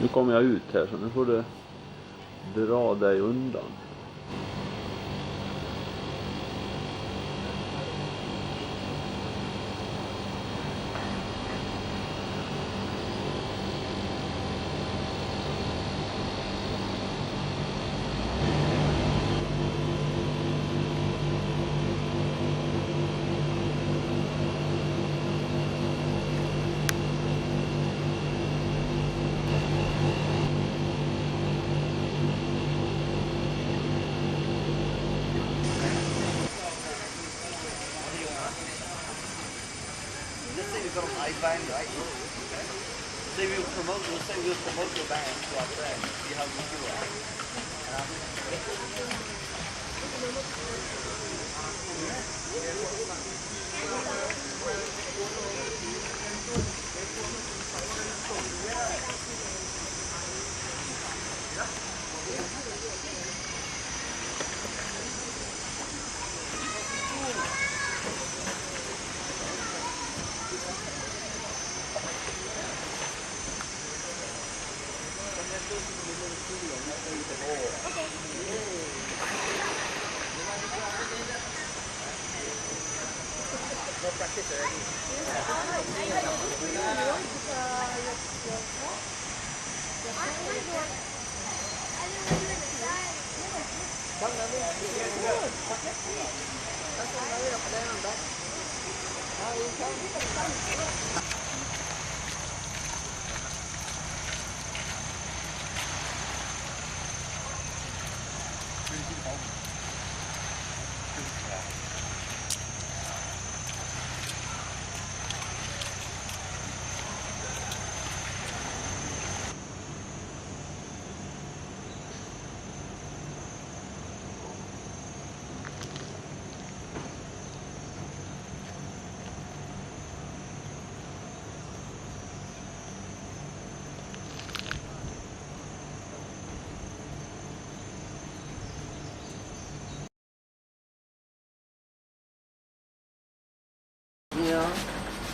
Nu kommer jag ut här så nu får du dra dig undan. Band, right? Say we'll promote your band to our friends. See how we do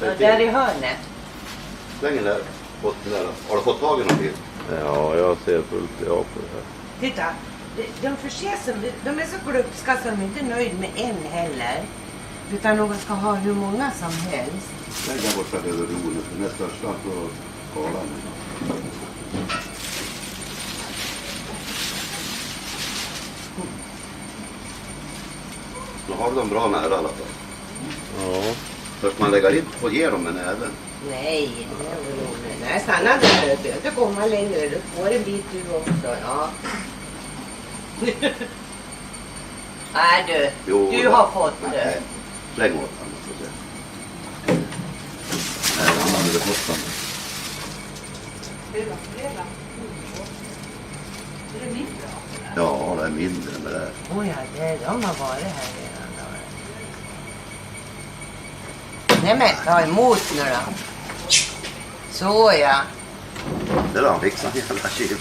Ja, där i hörnet. Länge där, botten där. Har du fått tag i någonting? Ja, jag ser fullt ja på det här. Titta, de förser sig, de är så glupska så de är inte nöjd med en heller. Utan de ska ha hur många som helst. Lägg där borta över roligt, den är största på skalan. Då har du dem bra nära i alla fall. Ja. Först man lägger in och ger dem en även. Nej, det är väl roligt. Nej, stanna där. Du behöver komma längre. Du får en bit du också, ja. Nej du, Jo, du har fått det. Nej, släng åt honom. Nej, han hade fått den. Är det mindre? Ja, det är mindre än det där. Åh ja, de har varit här redan. Nej men, ta emot nu då. Så ja. Det är han fixar hela kylen.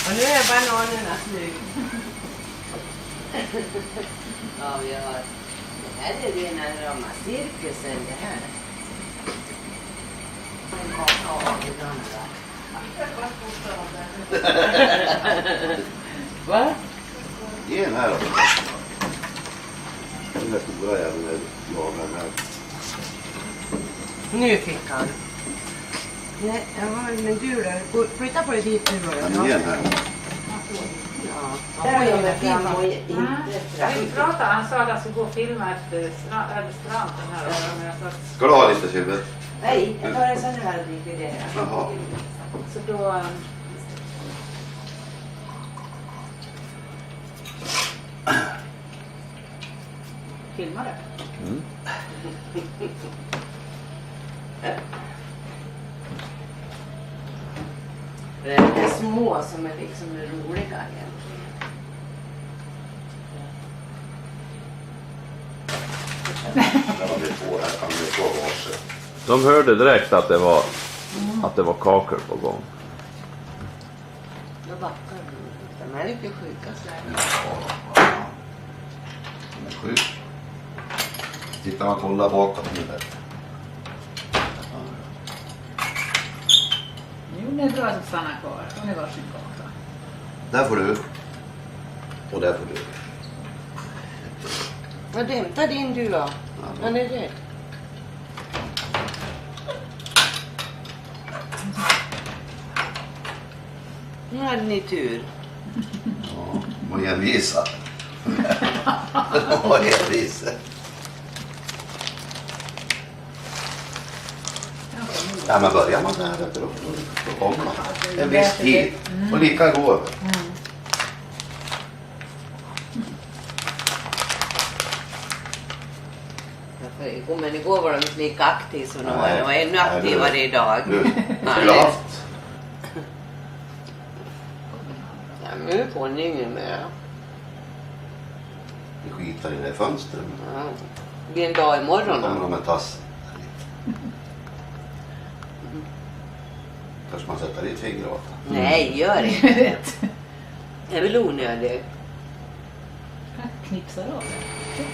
Och nu är bananerna slut. Ja, vi har... Det här är rena rama cirkusen det här. Va? Ge den här då. Den där stora jäveln är jagad här. Nu fick han. Nej, ja, men du då? Flytta på dig dit nu då. Ge den här. Ja. Där är det fint och Jag vill prata, han sa att han skulle gå och filma efter stranden här. Ska du ha lite Sylve? Nej, jag tar en sån här och dricker det. Jaha. Så då... Filma det. Mm. Det är små som är liksom roliga egentligen. De hörde direkt att det var kakor på gång. Då backar de. De är inte sjuka så här. De är sjuk. Titta man kollar bakåt nu där. Hon är bra att stanna kvar. Hon är varsin kaka. Där får du. Och där får du. Ja, hämta din du då. Han är rädd. Nu hade ni tur. Ja, man envisa. Man envisa. Ja, men börjar man där då kommer man. En viss tid. Och lika går. Men igår var de inte lika aktiva som de var. De var ännu aktivare idag. Du skulle ha haft. Ja, nu får ni ingen mer. Vi skitar i det fönstret. Ja. Det blir en dag imorgon Då kommer då. de med tassen. Kanske man sätter dit fingret åt. Nej, gör inte det. Det är väl onödigt. Knipsar av det.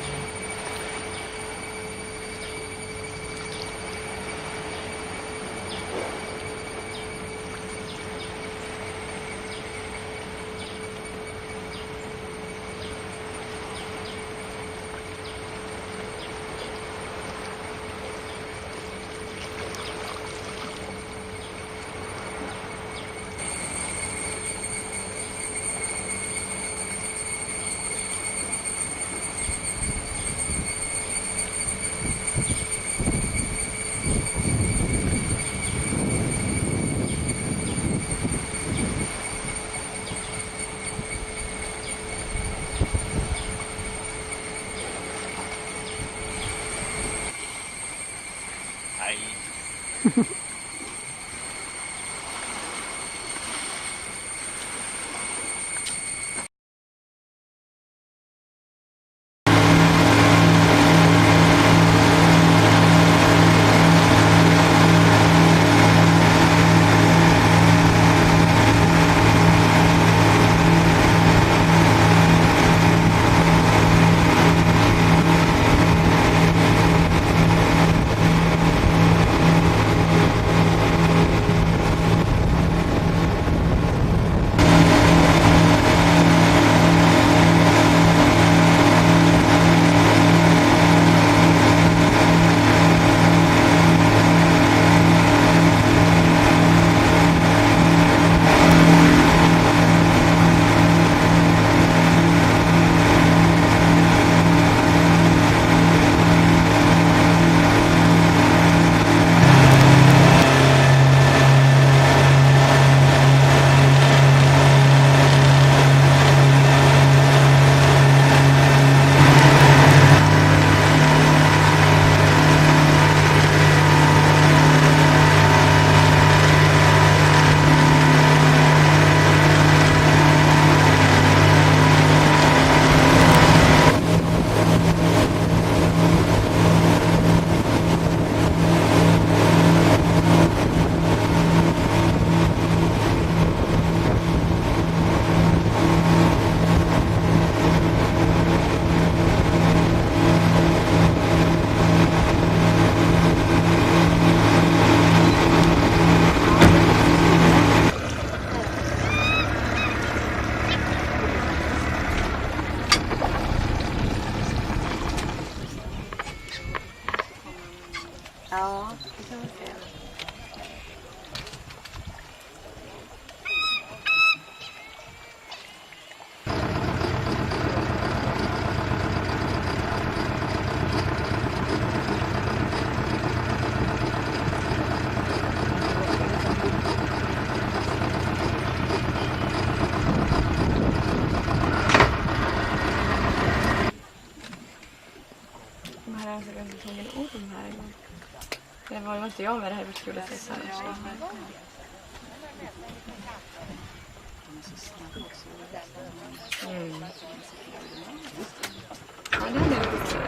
Ja, det kan man säga. De här är alltså ganska ingen orm här. Det var inte jag med det här vi skulle sätta. Mm. Ja, det är lite så.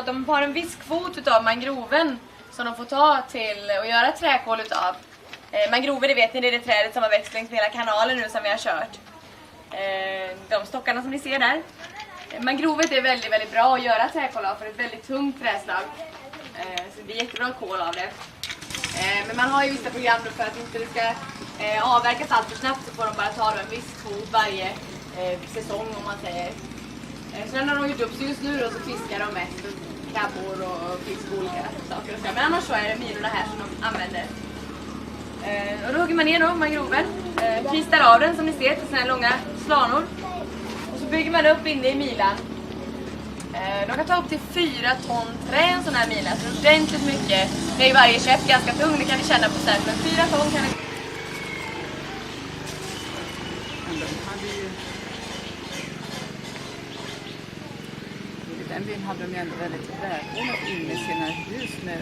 att de har en viss kvot utav mangroven som de får ta till att göra träkol utav. Mangrover, det vet ni, det är det trädet som har växt längs hela kanalen nu som vi har kört. De stockarna som ni ser där. Mangrovet är väldigt, väldigt bra att göra träkol av för ett väldigt tungt träslag. Så det blir jättebra kol av det. Men man har ju vissa program för att inte det ska avverkas allt för snabbt, så får de bara ta en viss kvot varje säsong om man säger. Sen har de gjort upp så just nu då, så fiskar de mest krabbor och fisk och olika saker. Men annars så är det minorna här som de använder. Och då hugger man ner då mangroven, kistar av den som ni ser till såna här långa slanor. Och så bygger man upp inne i milan. De kan ta upp till 4 ton trä en sån här mila, så ordentligt mycket. Det är varje käpp ganska tung, det kan ni känna på sen, men 4 ton kan det. I den byn hade de ändå väldigt välordnat in i sina hus med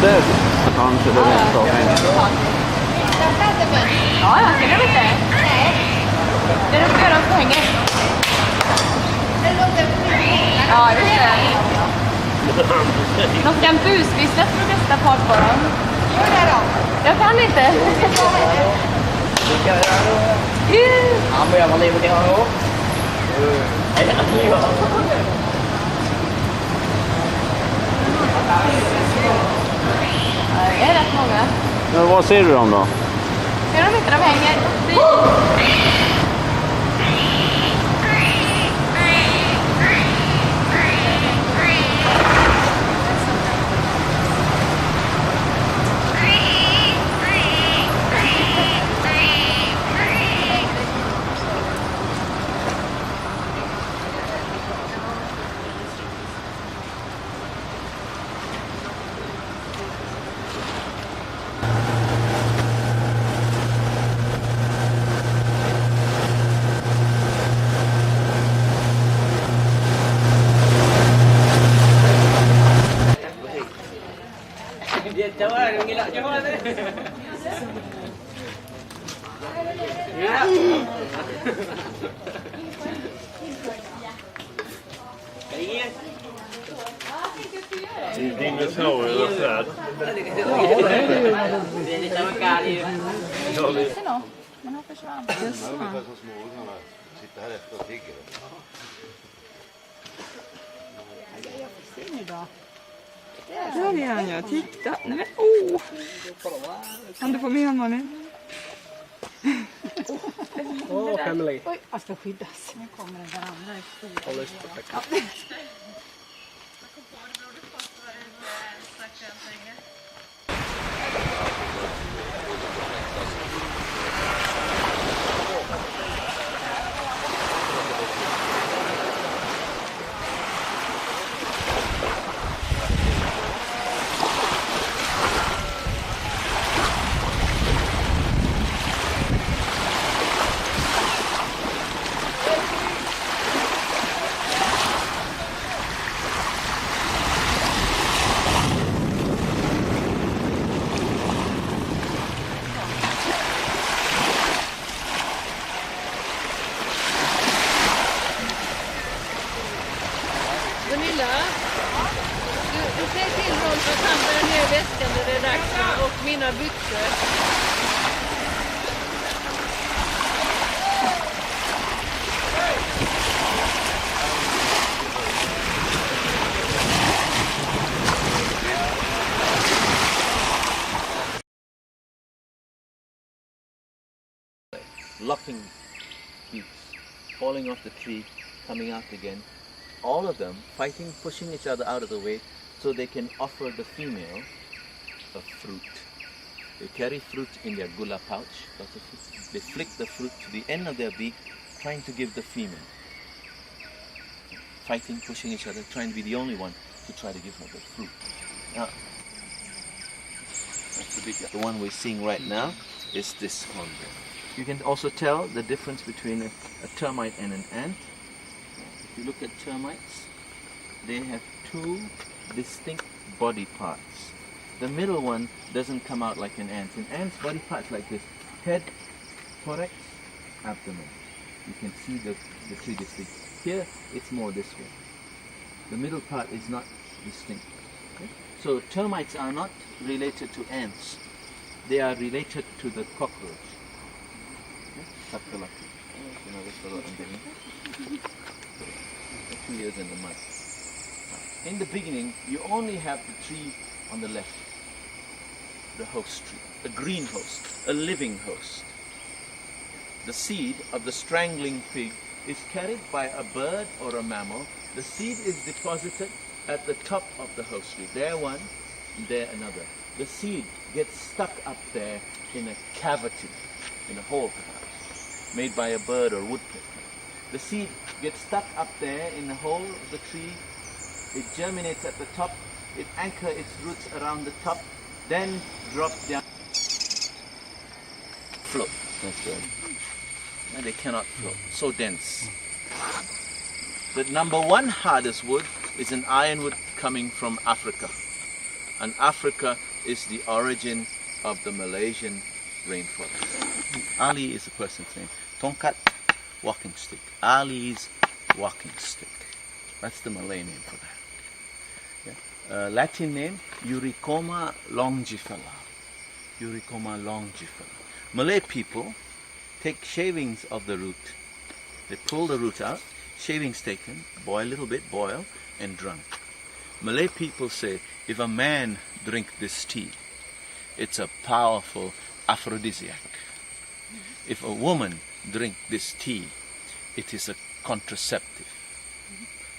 det kanske det rent av hänger. Ja, jag ser det inte. Det är de gör de hänger. Ja, just det. De kan busvissla för att testa part på dem. Jag kan inte. Han börjar vara livet i honom. Det är rätt många. Men vad ser du dem då? Ser de inte, de hänger. Cháu ơi, đừng nghĩ lại cháu ơi. Det är inget snö eller träd. Det är lite av en galen. Men han försvann. Ungefär som småungarna sitter här efter och tigger. Där är han, ja. Titta. Nej, men åh! Kan du få med honom, Malin? Family. Oj, jag ska skyddas. Nu kommer den andra. mina byxor. Lopping beaks, falling off the tree, coming out again. All of them fighting, pushing each other out of the way so they can offer the female a fruit. They carry fruit in their gula pouch. They flick the fruit to the end of their beak, trying to give the female. Fighting, pushing each other, trying to be the only one to try to give her the fruit. Now, that's the big. The one we're seeing right now is this one. You can also tell the difference between a termite and an ant. If you look at termites, they have two distinct body parts. The middle one doesn't come out like an ant. An ant's body parts like this: head, thorax, abdomen. You can see the three distinct. Here, it's more this way. The middle part is not distinct. Okay? So termites are not related to ants. They are related to the cockroach. Sakalaki. You know this fellow underneath? 2 years in the mud. In the beginning, you only have the tree on the left, the host tree, a green host, a living host. The seed of the strangling pig is carried by a bird or a mammal. The seed is deposited at the top of the host tree. There one, there another. The seed gets stuck up there in a cavity, in a hole perhaps, made by a bird or woodpecker. The seed gets stuck up there in the hole of the tree. It germinates at the top. It anchors its roots around the top, then drops down. Float. That's good. And they cannot float. So dense. The number one hardest wood is an ironwood coming from Africa. And Africa is the origin of the Malaysian rainforest. Ali is a person's name. Tongkat, walking stick. Ali's walking stick. That's the Malay name for that. Yeah. Latin name, Eurycoma longifera. Eurycoma longifera. Malay people take shavings of the root. They pull the root out, shavings taken, boil a little bit, boil, and drunk. Malay people say, if a man drink this tea, it's a powerful aphrodisiac. If a woman drink this tea, it is a contraceptive.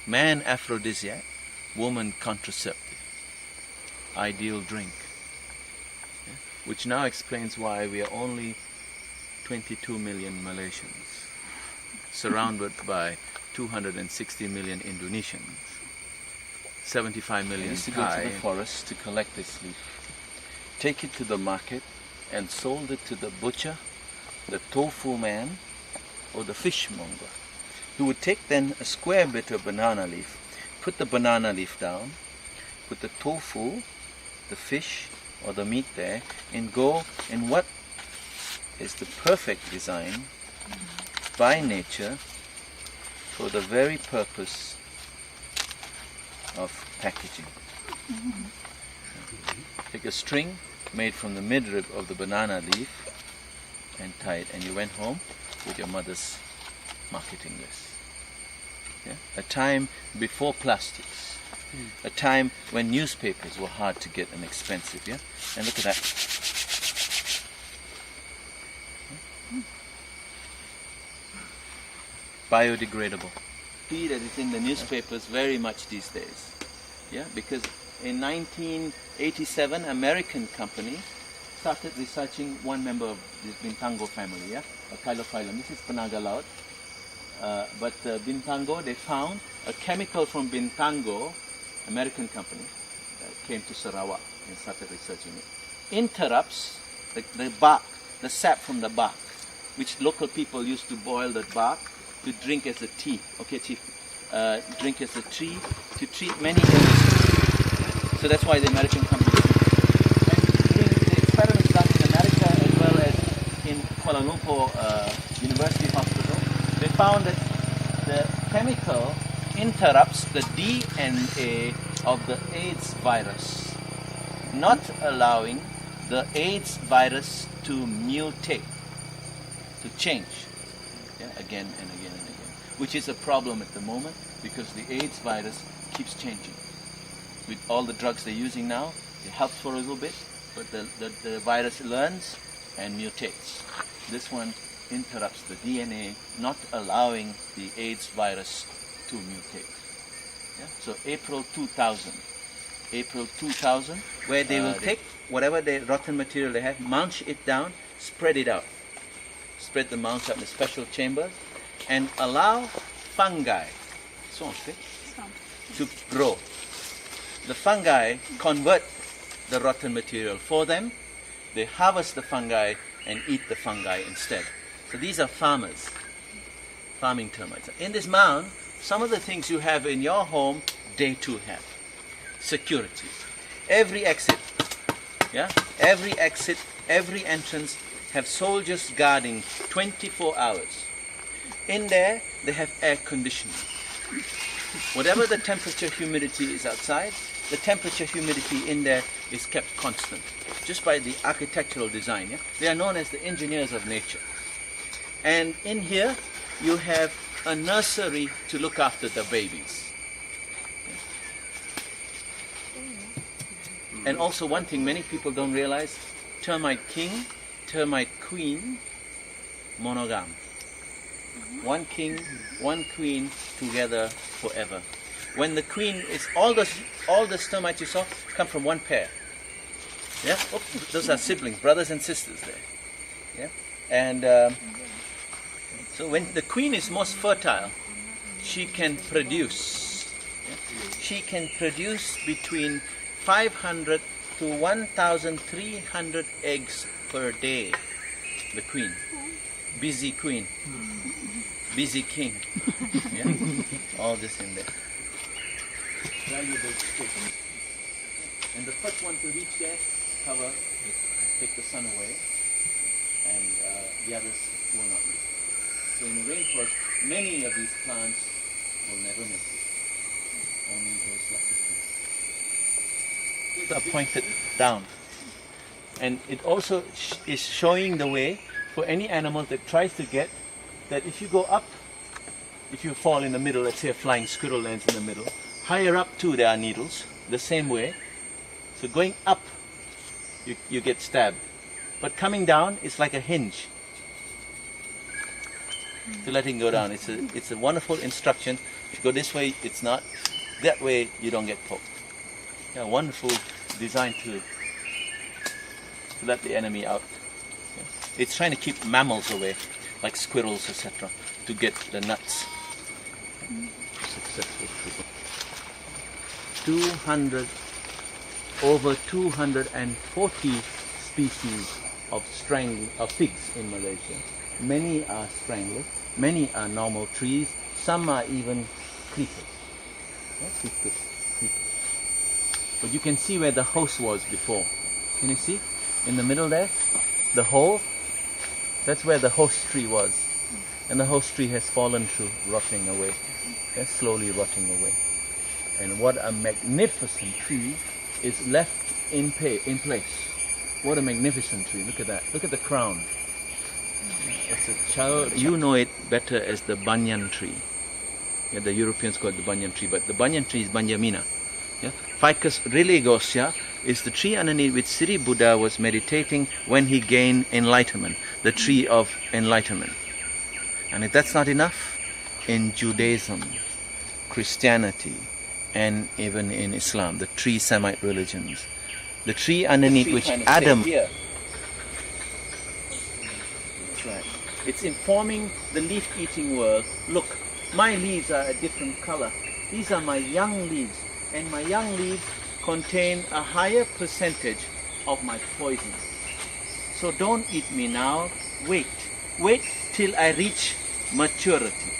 Man aphrodisiac, woman contraceptive. Ideal drink. Yeah? Which now explains why we are only 22 million Malaysians, surrounded by 260 million Indonesians, 75 million Thai. Used to go to the forest to collect this leaf, take it to the market, and sold it to the butcher, the tofu man, or the fishmonger, who would take then a square bit of banana leaf, put the banana leaf down, put the tofu, the fish or the meat there, and go in what is the perfect design by nature for the very purpose of packaging. Take a string made from the midrib of the banana leaf and tie it, and you went home with your mother's marketing list. Yeah? A time before plastics, a time when newspapers were hard to get and expensive. Yeah, and look at that. Biodegradable. Tea that is in the newspapers very much these days. Yeah, because in 1987, American company started researching one member of this Bintango family, yeah, a Chilophyllum. This is Penaga laut. But Bintango, they found a chemical from Bintango, American company, came to Sarawak and started researching it. Interrupts the bark, the sap from the bark, which local people used to boil the bark to drink as a tea. Okay, chief, drink as a tea to treat many illnesses. So that's why the American company. And doing the experiments done in America as well as in Kuala Lumpur University Hospital, they found that the chemical interrupts the DNA of the AIDS virus, not allowing the AIDS virus to mutate, to change, again and again and again, which is a problem at the moment because the AIDS virus keeps changing. With all the drugs they're using now, it helps for a little bit, but the virus learns and mutates. This one interrupts the DNA, not allowing the AIDS virus to mutate. So April 2000, where they will take whatever the rotten material they have, mulch it down, spread it out. Spread the mulch out in a special chamber and allow fungi to grow. The fungi convert the rotten material for them. They harvest the fungi and eat the fungi instead. So these are farmers, farming termites. In this mound, some of the things you have in your home, they too have. Security. Every exit, every entrance have soldiers guarding 24 hours. In there, they have air conditioning. Whatever the temperature, humidity is outside, the temperature, humidity in there is kept constant, just by the architectural design. They are known as the engineers of nature. And in here, you have a nursery to look after the babies. And also one thing many people don't realize, termite king, termite queen, monogam. One king, one queen, together forever. When the queen is, all the termites you saw come from one pair. Yeah, those are siblings, brothers and sisters there. Yeah, and so when the queen is most fertile, she can produce. She can produce between 500 to 1,300 eggs per day. The queen, busy queen, busy king. Yeah? All this in there. Valuable space. And the first one to reach there, cover, take the sun away, and the others will not reach. So in the rainforest, many of these plants will never make it. Only those lucky trees. Are pointed down. And it also is showing the way for any animal that tries to get, that if you go up, if you fall in the middle, let's say a flying squirrel lands in the middle, higher up too there are needles, the same way. So going up, you get stabbed. But coming down is like a hinge. So letting go down, it's a wonderful instruction. If you go this way, it's not. That way, you don't get poked. Yeah, wonderful design to let the enemy out. Yeah. It's trying to keep mammals away, like squirrels, etc., to get the nuts. Successful. Over 240 species of pigs in Malaysia. Many are strangled, many are normal trees, some are even creepers. But you can see where the host was before. Can you see? In the middle there, the hole, that's where the host tree was. And the host tree has fallen through, rotting away. It's slowly rotting away. And what a magnificent tree is left in place. What a magnificent tree. Look at that. Look at the crown. It's a child. You know it better as the banyan tree. Yeah, the Europeans call it the banyan tree, but the banyan tree is Banyamina. Yeah? Ficus religiosa is the tree underneath which Sri Buddha was meditating when he gained enlightenment, the tree of enlightenment. And if that's not enough, in Judaism, Christianity, and even in Islam, the three Semite religions, the tree underneath which Adam... That's right. It's informing the leaf-eating world, look, my leaves are a different color. These are my young leaves, and my young leaves contain a higher percentage of my poison. So don't eat me now, wait till I reach maturity.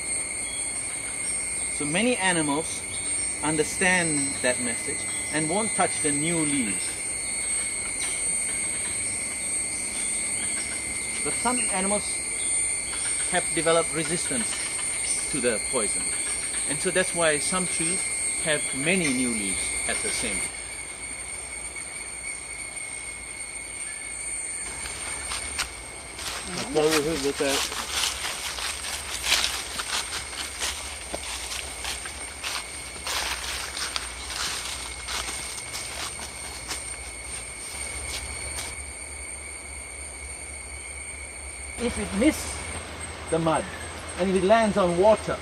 So many animals understand that message and won't touch the new leaves. But some animals have developed resistance to the poison. And so that's why some trees have many new leaves at the same time. Ta över huvudet där. If it misses the mud and if it lands on water,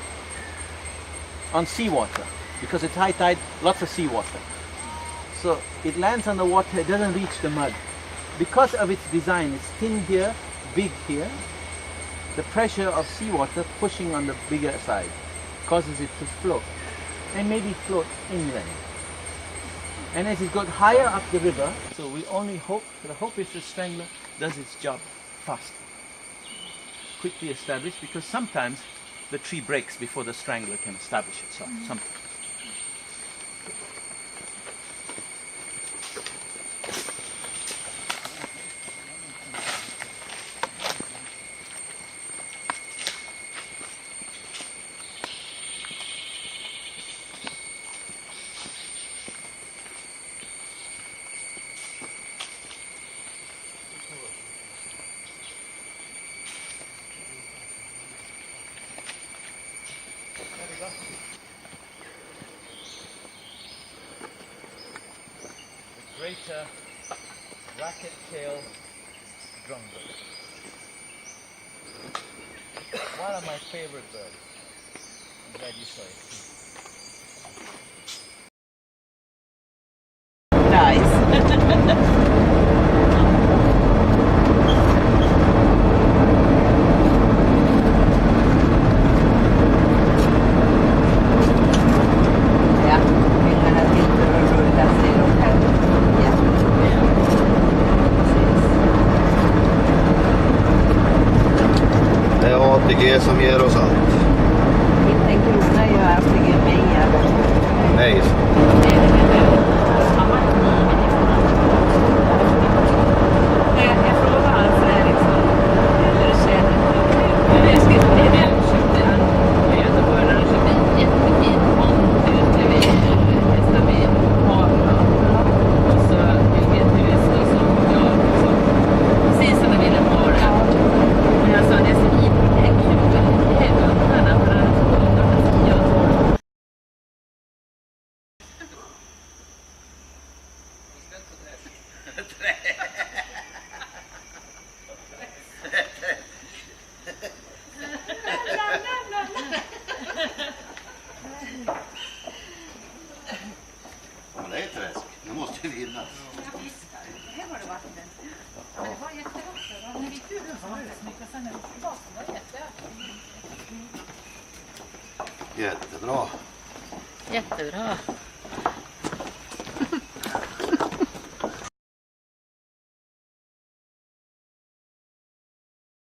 on seawater, because it's high tide, lots of seawater. So it lands on the water, it doesn't reach the mud. Because of its design, it's thin here, big here, the pressure of seawater pushing on the bigger side causes it to float, and maybe float inland. And as it got higher up the river, so we only hope, the hope is the strangler does its job fast, quickly established, because sometimes the tree breaks before the strangler can establish itself. Sometimes. Greater racket-tail drumbill. One of my favorite birds. I'm glad you saw it. ATG som ger oss allt. Inte en krona gör ATG pengar. Nej. Jag frågar Alf Eriksson, eller känner du? Jag skrev det när jag köpte han i Göteborg när han köpte en jättefin hond ute vid Hästaby havet. Och så bygger ett hus och så jag så precis som jag ville ha det. Men jag sa det är så jättekul. Det är undarna för att jag tror. Ja, men det är träsk. Det måste ju vinnas. Här var det vatten. Ja, det var jättevatten. När vi gick ut så var det så mycket. Sen när vi gick tillbaka var det jättevatten. Jättebra. Jättebra.